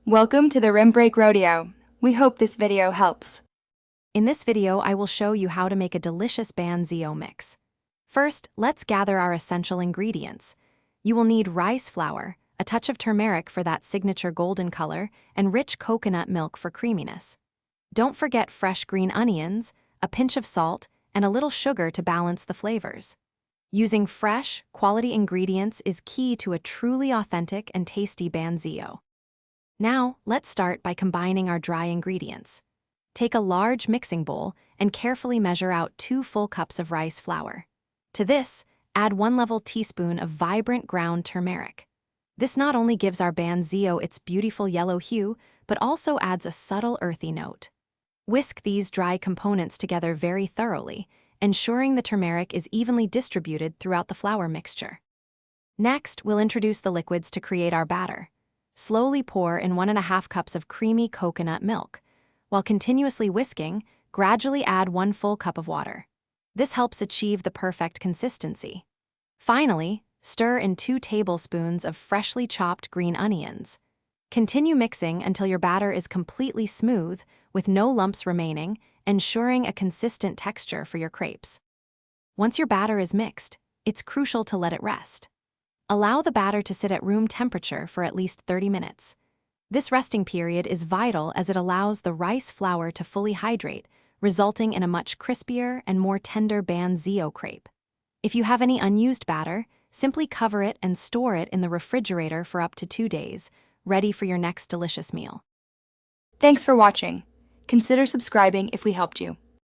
Welcome to the Rim Break Rodeo. We hope this video helps. In this video, I will show you how to make a delicious Banh Xeo mix. First, let's gather our essential ingredients. You will need rice flour, a touch of turmeric for that signature golden color, and rich coconut milk for creaminess. Don't forget fresh green onions, a pinch of salt, and a little sugar to balance the flavors. Using fresh, quality ingredients is key to a truly authentic and tasty Banh Xeo. Now, let's start by combining our dry ingredients. Take a large mixing bowl and carefully measure out 2 full cups of rice flour. To this, add 1 level teaspoon of vibrant ground turmeric. This not only gives our Banh Xeo its beautiful yellow hue, but also adds a subtle earthy note. Whisk these dry components together very thoroughly, ensuring the turmeric is evenly distributed throughout the flour mixture. Next, we'll introduce the liquids to create our batter. Slowly pour in 1.5 cups of creamy coconut milk. While continuously whisking, gradually add 1 full cup of water. This helps achieve the perfect consistency. Finally, stir in 2 tablespoons of freshly chopped green onions. Continue mixing until your batter is completely smooth, with no lumps remaining, ensuring a consistent texture for your crepes. Once your batter is mixed, it's crucial to let it rest. Allow the batter to sit at room temperature for at least 30 minutes. This resting period is vital as it allows the rice flour to fully hydrate, resulting in a much crispier and more tender Banh Xeo crepe. If you have any unused batter, simply cover it and store it in the refrigerator for up to 2 days, ready for your next delicious meal. Thanks for watching. Consider subscribing if we helped you.